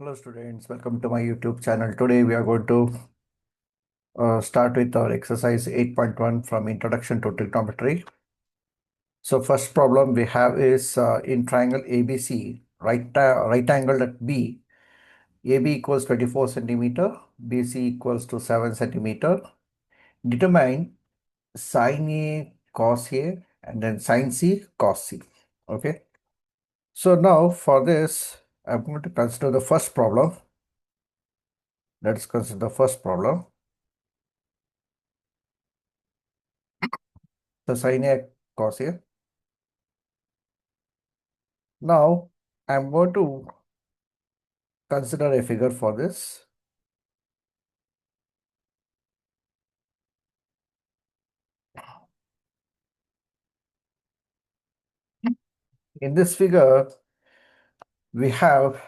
Hello students, welcome to my YouTube channel. Today we are going to start with our exercise 8.1 from Introduction to Trigonometry. So first problem we have is in triangle ABC, right angled at B, AB equals 24 centimeter, BC equals to 7 centimeter. Determine sin A cos A and then sin C cos C. Okay. So now for this, I'm going to consider the first problem. Let's consider the first problem. The sin A cos A. Now, I'm going to consider a figure for this. In this figure, we have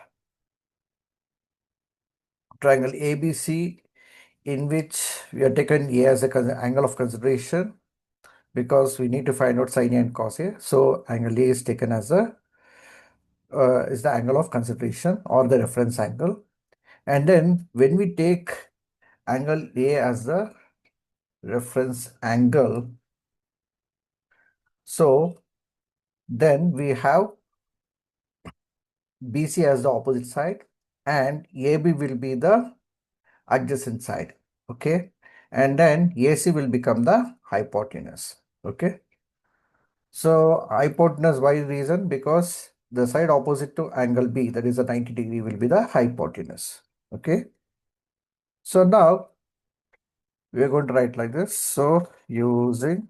triangle ABC in which we have taken A as a angle of consideration because we need to find out sin A and cos A. So, angle A is taken as is the angle of consideration or the reference angle. And then when we take angle A as the reference angle, so then we have BC as the opposite side and AB will be the adjacent side. Okay. And then AC will become the hypotenuse. Okay. So hypotenuse, why reason? Because the side opposite to angle B, that is a 90-degree, will be the hypotenuse. Okay. So now we are going to write like this. So using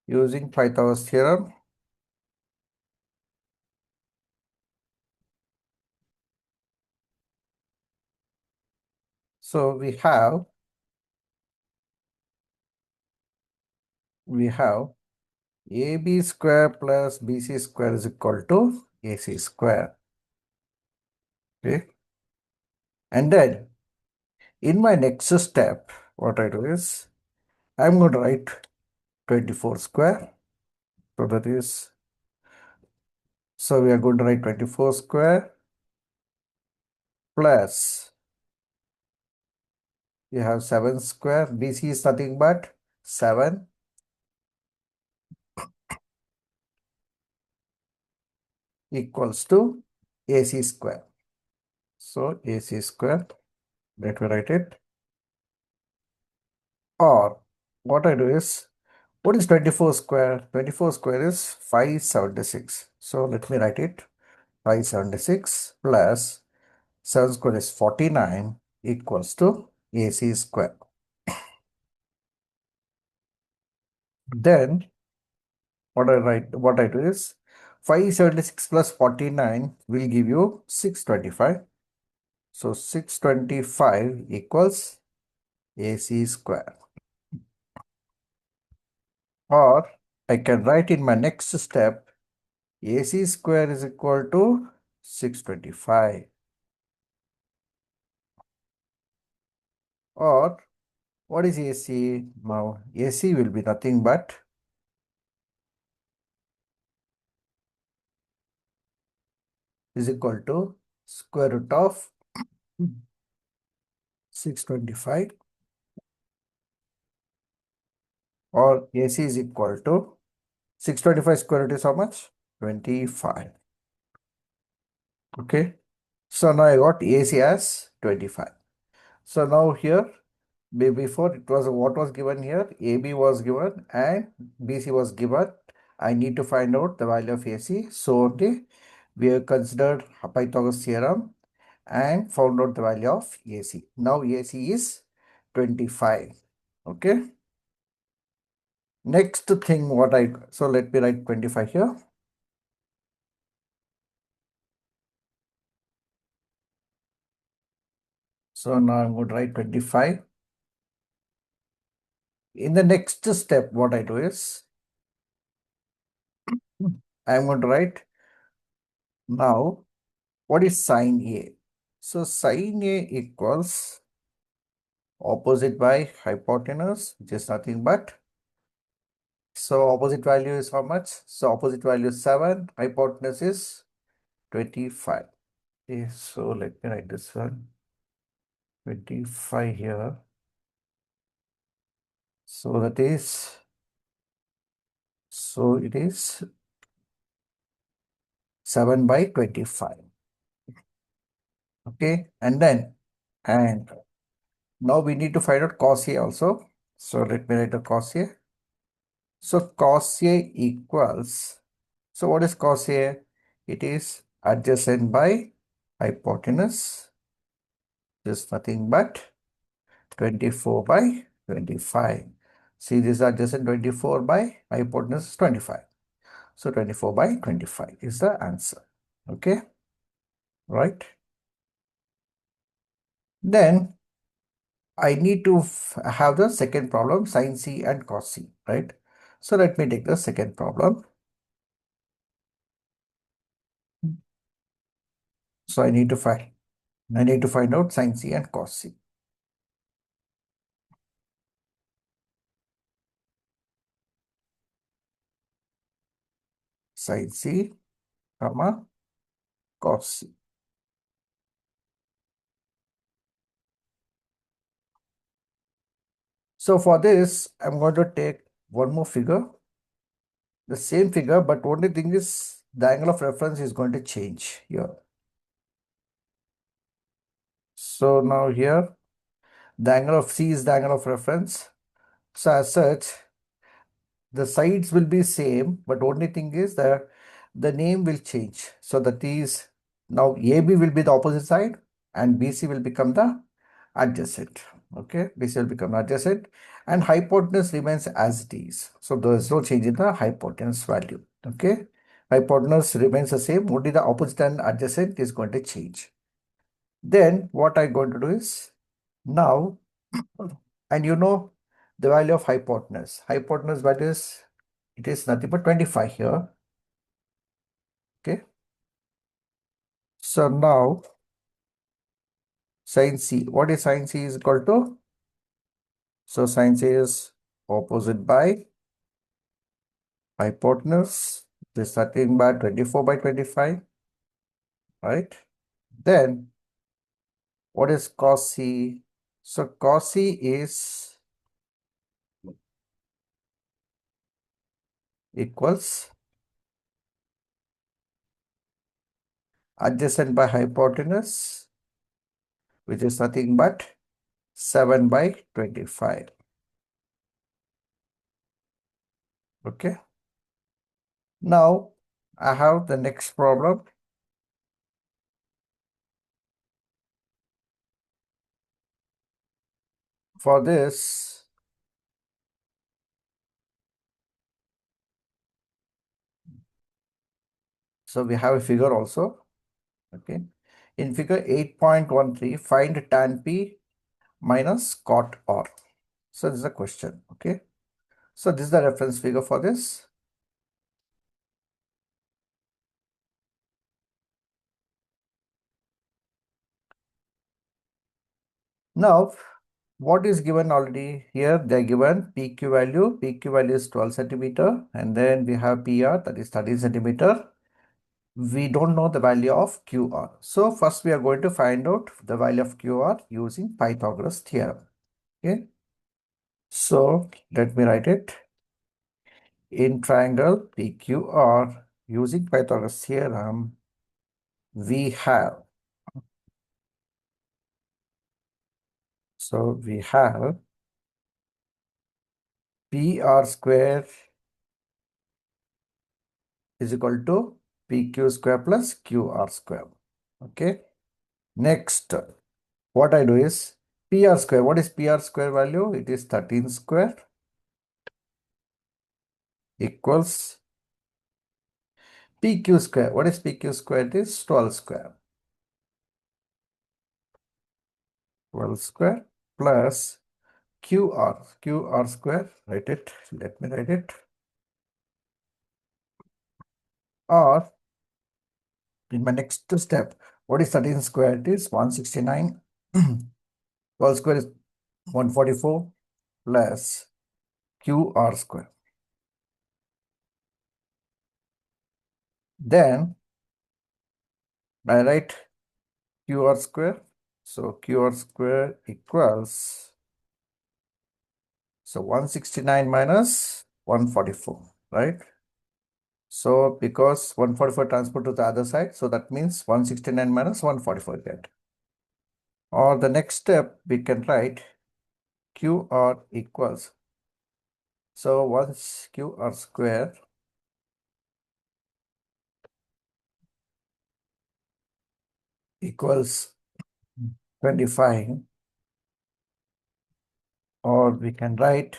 Pythagoras theorem, so we have AB square plus BC square is equal to AC square. Okay. And then in my next step, what I do is I'm going to write 24 square. So we are going to write 24 square plus you have 7 square. BC is nothing but 7 equals to AC square. So AC square, let me write it. Or what I do is, what is 24 square? 24 square is 576. So let me write it. 576 plus 7 square is 49 equals to AC square. Then what I do is 576 plus 49 will give you 625. So 625 equals AC square. Or I can write in my next step AC square is equal to 625. Or what is AC? Now AC will be nothing but is equal to square root of 625, or AC is equal to 625 square root is how much? 25. Okay. So now I got AC as 25. So now here, before it was what was given here, AB was given and BC was given. I need to find out the value of AC. So okay, we have considered Pythagoras theorem and found out the value of AC. Now AC is 25. Okay. Next thing so let me write 25 here. So now I'm going to write 25. In the next step, what I do is I'm going to write now what is sin A. So sin A equals opposite by hypotenuse, which is nothing but So opposite value is how much? So opposite value is 7, hypotenuse is 25. Okay, so let me write this one. 25 here. So that is, so it is 7 by 25. Okay, and now we need to find out cos A also. So let me write the cos A. So cos A equals, so what is cos A? It is adjacent by hypotenuse, is nothing but 24 by 25. See, this is adjacent 24 by hypotenuse is 25. So 24 by 25 is the answer. Okay, right? Then I need to have the second problem, sin C and cos C, right? So let me take the second problem. So I need to find out sin C and cos C. Sin C, comma, cos C. So for this, I'm going to take one more figure, the same figure, but only thing is the angle of reference is going to change here. So now here, the angle of C is the angle of reference. So as such, the sides will be same, but only thing is that the name will change. So that is, now AB will be the opposite side and BC will become the adjacent. Okay, BC will become adjacent and hypotenuse remains as it is. So there is no change in the hypotenuse value. Okay, hypotenuse remains the same, only the opposite and adjacent is going to change. Then what I'm going to do is now, and you know the value of hypotenuse. Hypotenuse value is, it is nothing but 25 here. Okay. So now sin C, what is sin C is equal to? So sin C is opposite by hypotenuse. This 13 by 24 by 25, right? Then what is cos C? So cos C is equals adjacent by hypotenuse, which is nothing but 7 by 25. Okay. Now I have the next problem. For this, so we have a figure also. Okay. In figure 8.13, find tan P minus cot R. So this is a question. Okay. So this is the reference figure for this. Now, what is given already here? They are given PQ value. PQ value is 12 centimeter. And then we have PR, that is 13 centimeter. We don't know the value of QR. So first we are going to find out the value of QR using Pythagoras theorem. Okay. So let me write it. In triangle PQR, using Pythagoras theorem, we have, so we have PR square is equal to PQ square plus QR square. Okay. Next, what I do is PR square. What is PR square value? It is 13 square equals PQ square. What is PQ square? It is 12 square. 12 square plus QR square. Write it. Let me write it. Or in my next step, what is 13 square? It is 169. 12 square is 144 plus QR square. Then I write QR square. So QR square equals, so 169 minus 144, right? So because 144 transport to the other side, so that means 169 minus 144 get. Or the next step, we can write QR equals. So once QR square equals 25, or we can write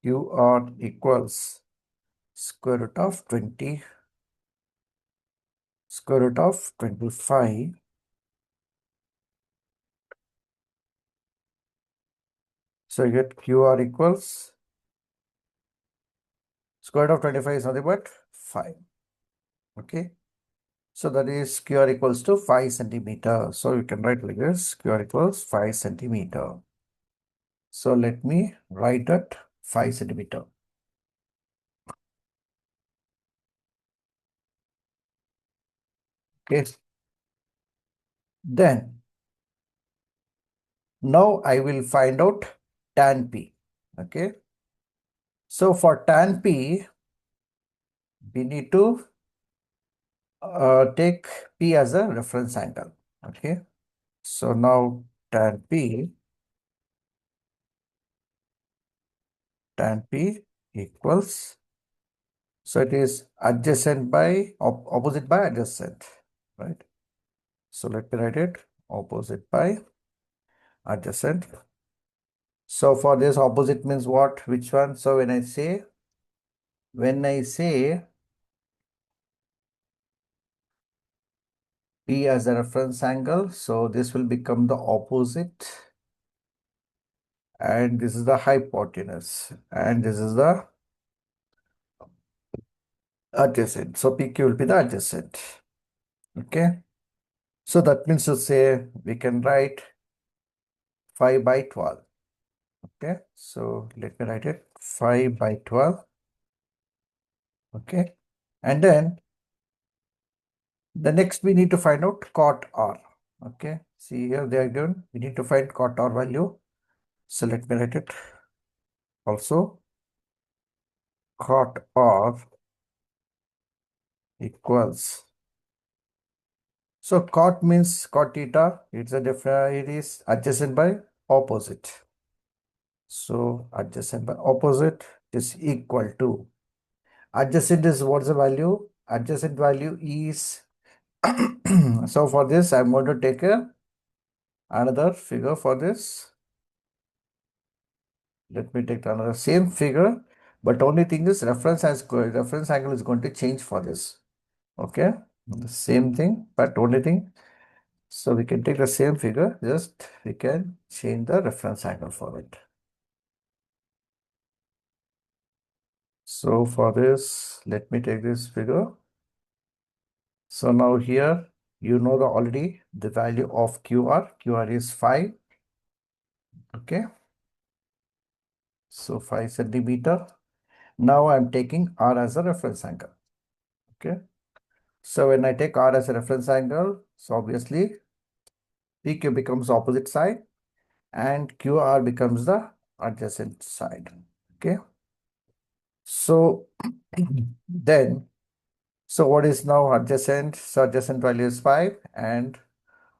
QR equals square root of 20, square root of 25. So you get QR equals square root of 25 is nothing but 5. Okay. So that is QR equals to 5 centimeter. So you can write like this, QR equals 5 centimeter. So let me write that 5 centimeter. Okay. Then now I will find out tan P. Okay. So for tan P, we need to take P as a reference angle. Okay. So now tan P equals, so it is adjacent by opposite by adjacent, right? So let me write it opposite by adjacent. So for this opposite means what? Which one? So when I say P as a reference angle, so this will become the opposite, and this is the hypotenuse, and this is the adjacent. So PQ will be the adjacent. Okay. So that means to say we can write 5 by 12. Okay. So let me write it 5 by 12. Okay. And then the next we need to find out cot R. Okay. See here they are given. We need to find cot R value. So let me write it also. Cot R equals. So cot means cot theta. It's a it is adjacent by opposite. So adjacent by opposite is equal to. Adjacent is what's the value? Adjacent value is so for this I'm going to take another figure for this. Let me take another same figure, but only thing is reference angle is going to change for this. Okay, the same thing, but only thing. So we can take the same figure, just we can change the reference angle for it. So for this, let me take this figure. So now here, you know already the value of QR. QR is 5. Okay. So 5 centimeter. Now I'm taking R as a reference angle. Okay. So when I take R as a reference angle, so obviously PQ becomes opposite side and QR becomes the adjacent side. Okay. So then, so what is now adjacent? So adjacent value is 5 and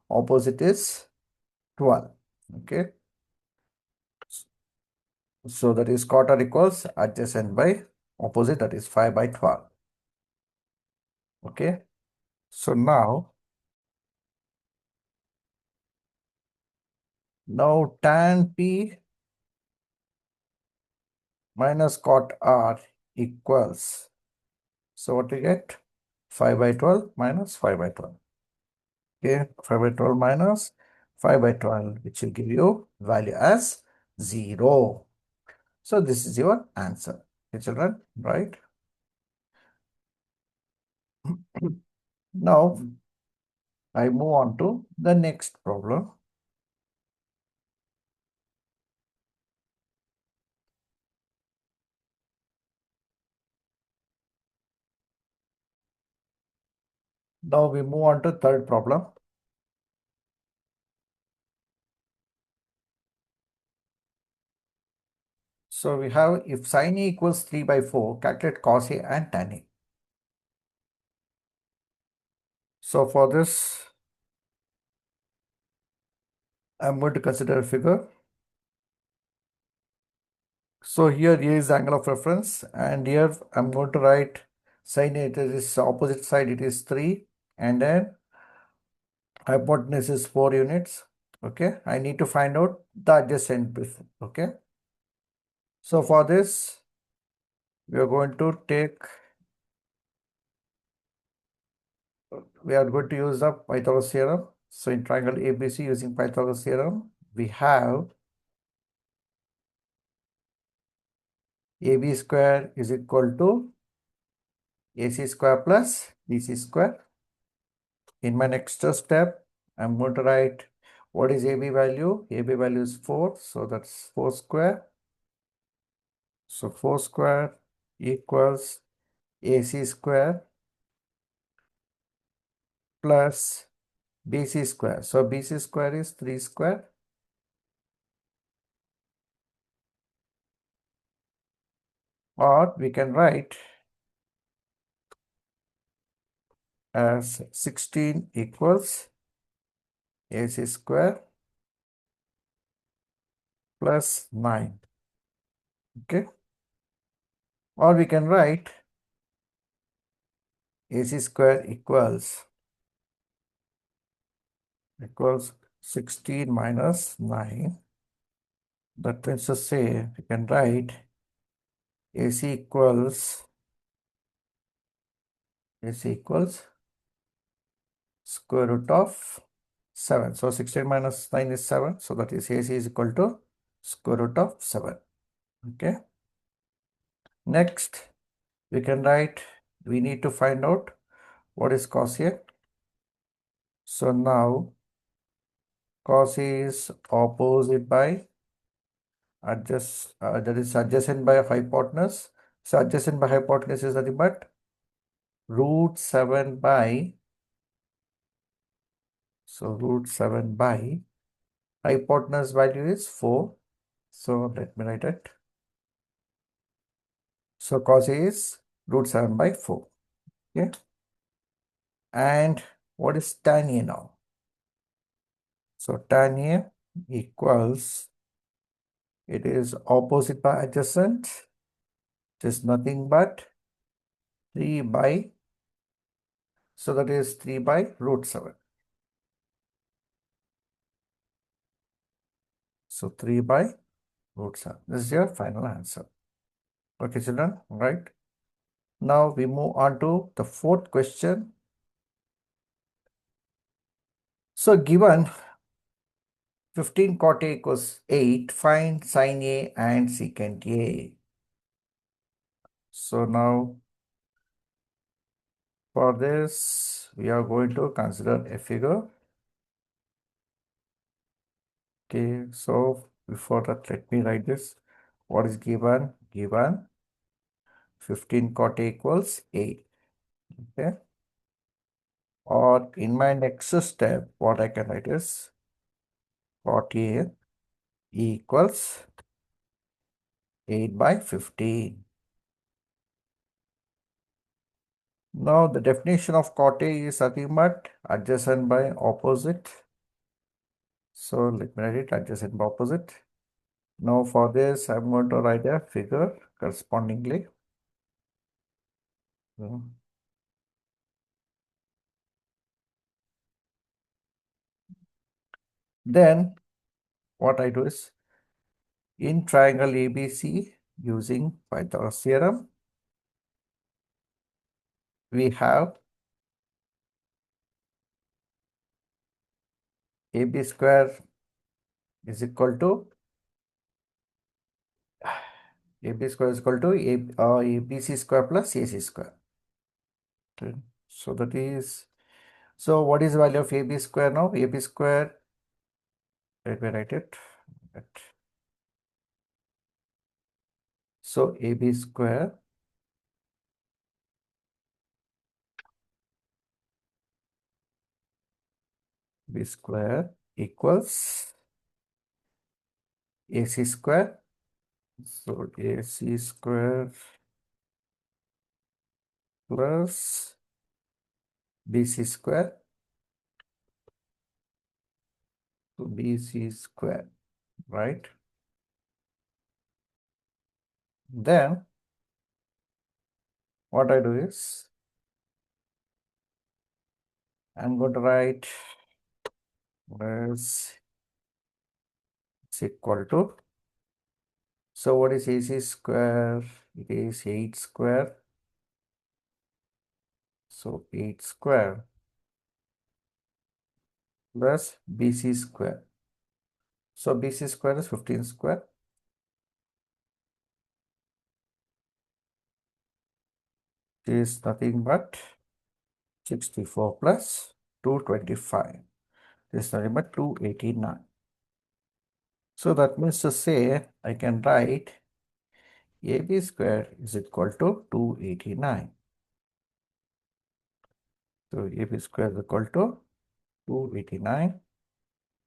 opposite is 12. Okay. So that is quarter equals adjacent by opposite, that is 5 by 12. Okay. So now tan P minus cot R equals, so what we get? 5 by 12 minus 5 by 12. Okay, 5 by 12 minus 5 by 12, which will give you value as 0. So this is your answer. Okay, children, right? Now I move on to the next problem. Now we move on to third problem. So we have if sin A equals 3 by 4, calculate cos A and tan A. So for this, I'm going to consider a figure. So here is the angle of reference, and here I'm going to write sin A, it is opposite side, it is 3, and then hypotenuse is 4 units. Okay, I need to find out the adjacent. Okay, so for this, we are going to use the Pythagoras theorem. So in triangle ABC using Pythagoras theorem, we have AB square is equal to AC square plus BC square. In my next step, I'm going to write what is AB value. AB value is 4, so that's 4 square. So 4 square equals AC square plus BC square. So BC square is 3 square. Or we can write as 16 equals AC square plus 9. Okay. Or we can write AC square equals 16 minus 9. That means to say we can write AC equals square root of 7. So 16 minus 9 is 7. So that is AC is equal to square root of 7. Okay. Next, we can write, we need to find out what is cos A. So now cos A is opposite by that is adjacent by hypotenuse. So adjacent by hypotenuse is nothing but root 7 by, so root 7 by hypotenuse value is 4. So let me write it. So cos A is root 7 by 4. Okay. And what is tan A now? So tan A equals, it is opposite by adjacent, it is nothing but 3 by, so that is 3 by root 7. So 3 by root 7. This is your final answer. Okay, children, right? Now we move on to the fourth question. So given 15 cot A equals 8, find sin A and secant A. So now for this, we are going to consider a figure. Okay, so before that, let me write this. What is given? Given 15 cot A equals 8. Okay. Or in my next step, what I can write is cot A equals 8 by 15. Now the definition of cot A is nothing but adjacent by opposite. So let me write it adjacent by opposite. Now for this, I'm going to write a figure correspondingly. Then what I do is in triangle ABC using Pythagoras theorem, we have AB square is equal to AB square is equal to ABC square plus AC square. Okay. So that is, so what is the value of AB square now? AB square, let me write it. So AB square AB square equals AC square. So AC square plus BC square. So BC square, right? Then what I do is I'm going to write this is equal to, so what is AC square? It is 8 square. So 8 square plus BC square. So BC square is 15 square. It is nothing but 64 plus 225. This is nothing but 289. So that means to say I can write AB square is equal to 289. So AB square is equal to 289,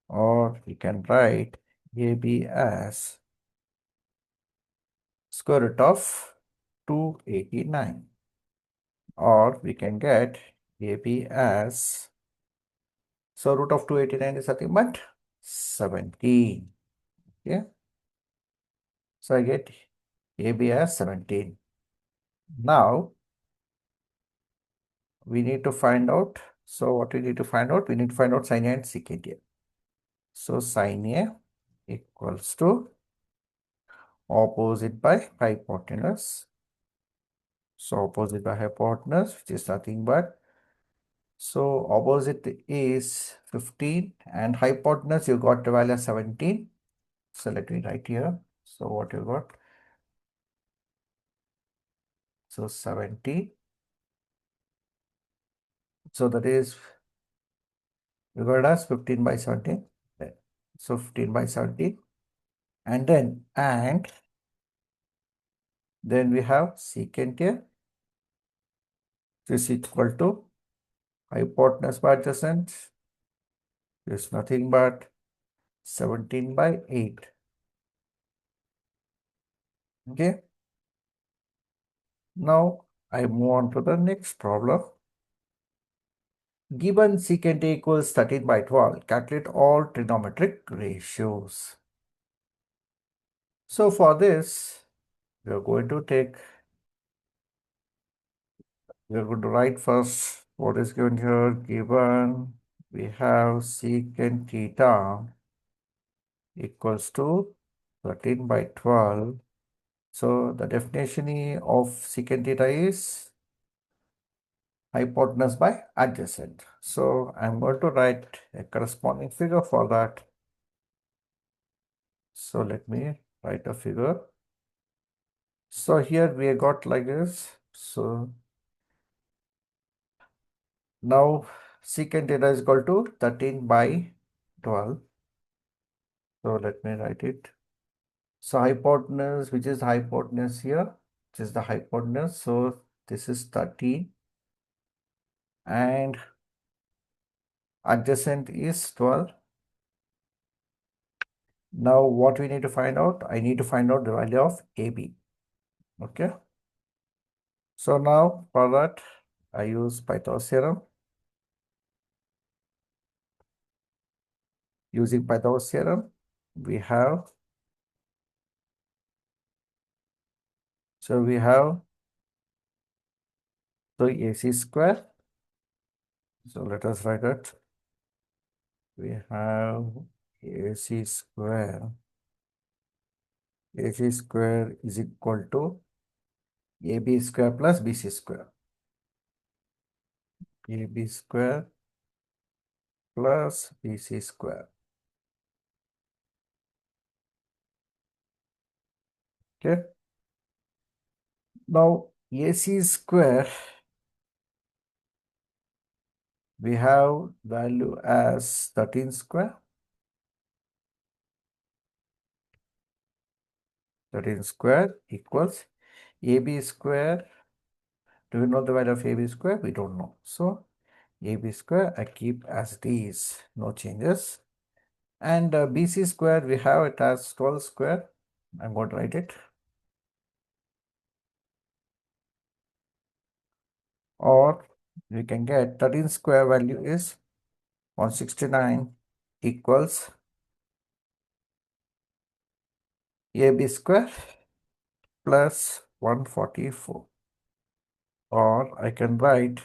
or we can write AB as square root of 289, or we can get AB as, so root of 289 is nothing but 17. Okay, so I get AB as 17. Now we need to find out, so what we need to find out, we need to find out sin A and secant A. So sin A equals to opposite by hypotenuse. So opposite by hypotenuse, which is nothing but, so opposite is 15 and hypotenuse you got the value 17. So let me write here. So what you got? So 70. So that is, you got as 15 by 17. So 15 by 17. And then we have secant here. This is equal to hypotenuse by adjacent is nothing but 17 by 8. Okay. Now I move on to the next problem. Given secant A equals 13 by 12, calculate all trigonometric ratios. So for this, we are going to write first what is given here. Given we have secant theta equals to 13 by 12. So the definition of secant theta is hypotenuse by adjacent. So I'm going to write a corresponding figure for that. So let me write a figure. So here we got like this. So now secant theta is equal to 13 by 12. So let me write it. So hypotenuse, which is hypotenuse here, which is the hypotenuse. So this is 13 and adjacent is 12. Now what we need to find out? I need to find out the value of AB. Okay. So now for that, I use Pythagoras theorem. Using Pythagoras theorem, we have, so we have the AC square. So let us write it. We have AC square. AC square is equal to AB square plus BC square. AB square plus BC square. Okay. Now AC square, we have value as 13 square. 13 square equals AB square. Do we know the value of AB square? We don't know. So AB square I keep as these, no changes. And BC square, we have it as 12 square. I'm going to write it. Or we can get 13 square value is 169 equals AB square plus 144. Or I can write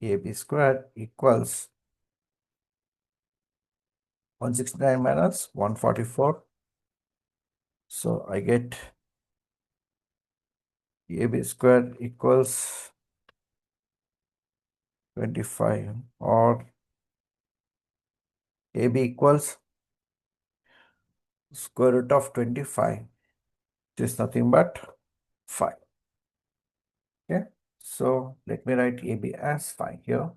AB square equals 169 minus 144. So I get AB square equals 25, or AB equals square root of 25, which is nothing but 5. Okay, so let me write AB as 5 here.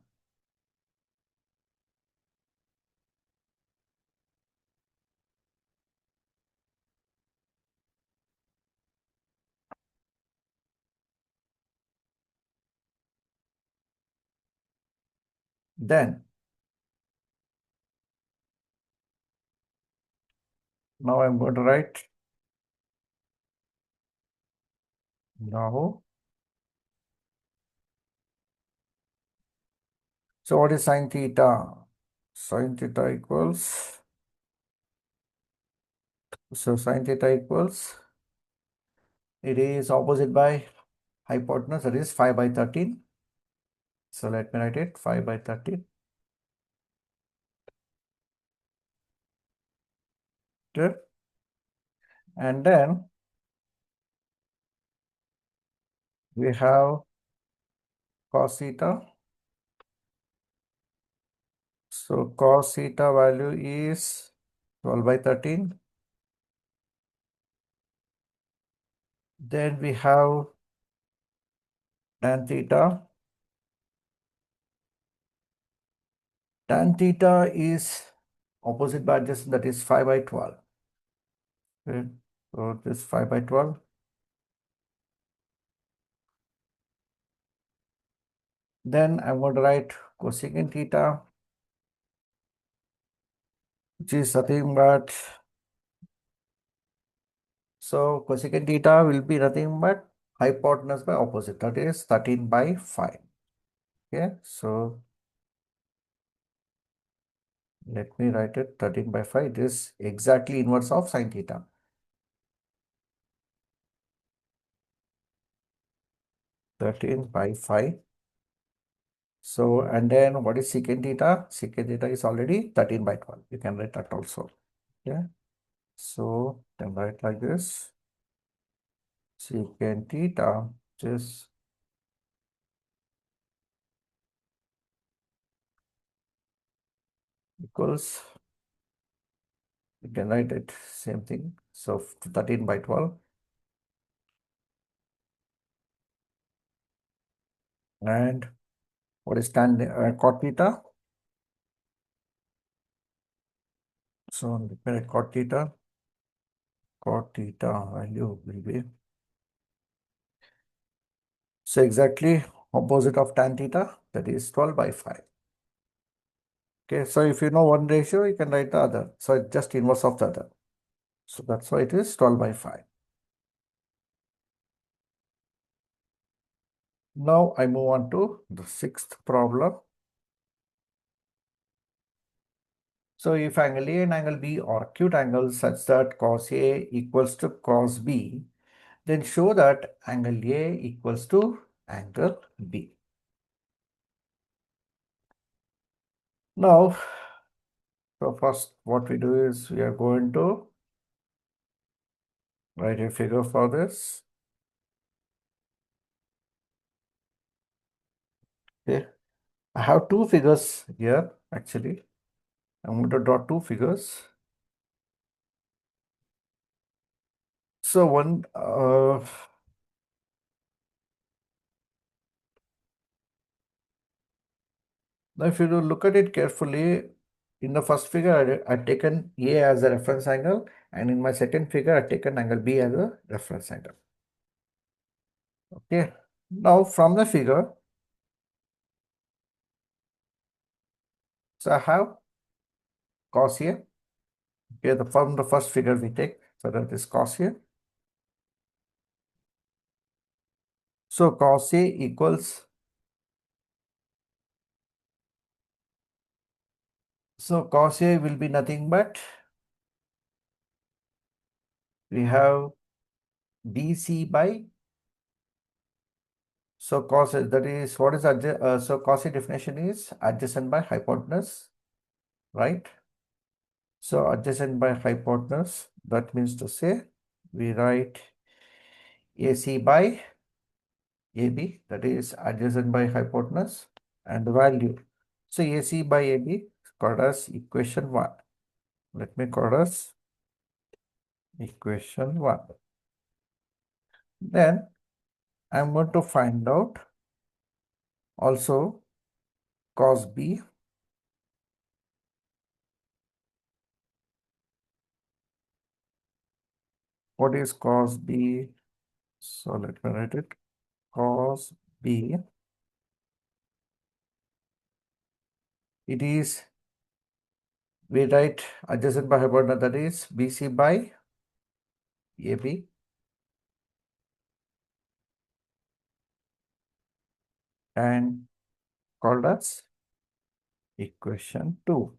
Then now I'm going to write now. So what is sine theta? Sine theta equals, so sine theta equals, it is opposite by hypotenuse, that is 5 by 13. So let me write it 5 by 13. Okay. And then we have cos theta. So cos theta value is 12 by 13. Then we have tan theta. Tan theta is opposite by adjacent, that is 5 by 12. Okay. So this 5 by 12. Then I'm going to write cosecant theta, which is nothing but, so cosecant theta will be nothing but hypotenuse by opposite, that is 13 by 5. Okay, so let me write it 13 by 5. This is exactly inverse of sine theta. 13 by 5. So, and then what is secant theta? Secant theta is already 13 by 12. You can write that also. Yeah. So, then write like this. Secant theta is equals, you can write it same thing. So, 13 by 12. And what is tan cot theta? So, let me write cot theta. Cot theta value will be, so exactly opposite of tan theta, that is 12 by 5. Okay, so if you know one ratio, you can write the other. So it's just inverse of the other. So that's why it is 12 by 5. Now I move on to the sixth problem. So if angle A and angle B are acute angles such that cos A equals to cos B, then show that angle A equals to angle B. Now, so first what we do is we are going to write a figure for this. Okay, I have two figures here actually. I'm going to draw two figures. So one, now if you look at it carefully, in the first figure, I've taken A as a reference angle, and in my second figure, I've taken angle B as a reference angle. Okay. Now from the figure, So I have cos A. Okay, from the first figure we take, so that is cos A. So cos A equals, so cos A will be nothing but we have BC by, so cos A, that is what is so cos A definition is adjacent by hypotenuse, right? So adjacent by hypotenuse, that means to say we write AC by AB, that is adjacent by hypotenuse, and the value. So AC by AB called as equation 1. Let me call as equation 1. Then I'm going to find out also cos B. What is cos B? So let me write it. Cos B. It is, we write adjacent by hypotenuse, that is BC by AB. And called as equation 2.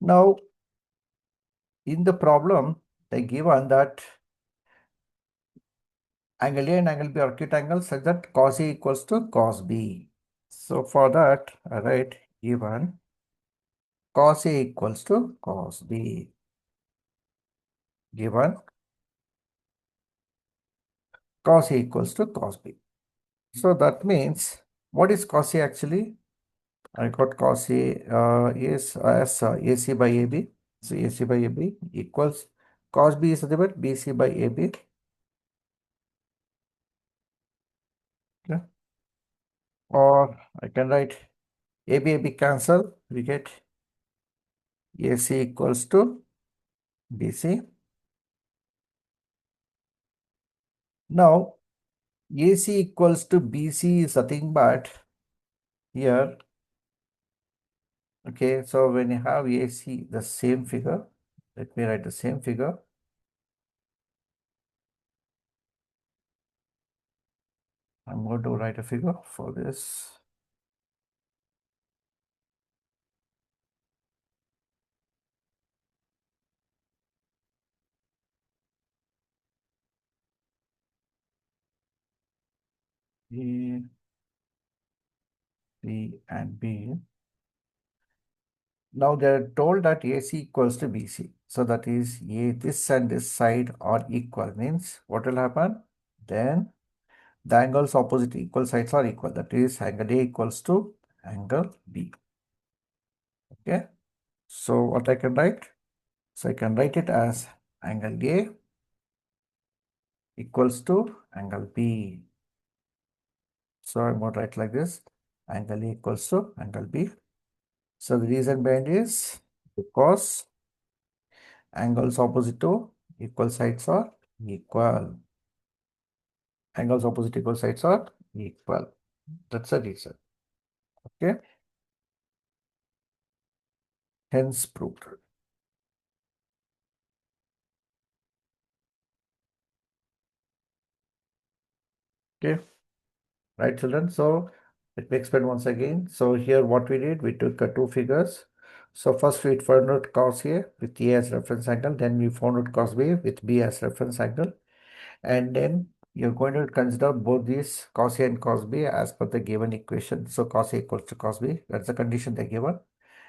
Now, in the problem, they given that angle A and angle B are acute angles such that cos A equals to cos B. So for that, I write given cos A equals to cos B. Given cos A equals to cos B. So that means, what is cos A actually? I got cos A is as AC by AB. So AC by AB equals cos B is nothing but BC by AB. Okay. Or I can write AB cancel, we get AC equals to BC. Now, AC equals to BC is nothing but here. Okay, so when you have AC, the same figure, let me write the same figure. I'm going to write a figure for this. A, B, and B. Now they're told that AC equals to BC. So that is this and this side are equal, means what will happen? Then the angles opposite equal sides are equal. That is angle A equals to angle B. Okay. So what I can write? So I can write it as angle A equals to angle B. So I'm going to write like this. Angle A equals to angle B. So the reason behind is because angles opposite to equal sides are equal. Angles opposite equal sides are equal. That's the reason. Okay. Hence proved. Okay. Right, children? So let me explain once again. So here what we did, we took two figures. So first we found out cos A with A as reference angle. Then we found out cos B with B as reference angle. And then you're going to consider both these cos A and cos B as per the given equation. So cos A equals to cos B. That's the condition they given.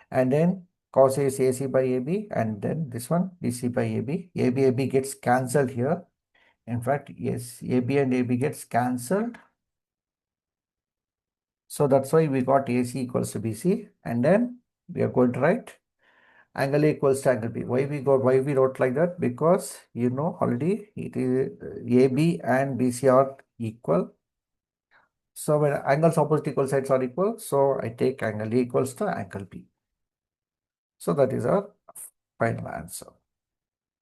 And then cos A is AC by AB. And then this one BC by AB. AB gets cancelled here. In fact, yes, AB and AB gets cancelled. So that's why we got AC equals to BC, and then we are going to write angle A equals to angle B. Why we wrote like that? Because you know already it is AB and BC are equal. So when angles opposite equal sides are equal, so I take angle A equals to angle B. So that is our final answer.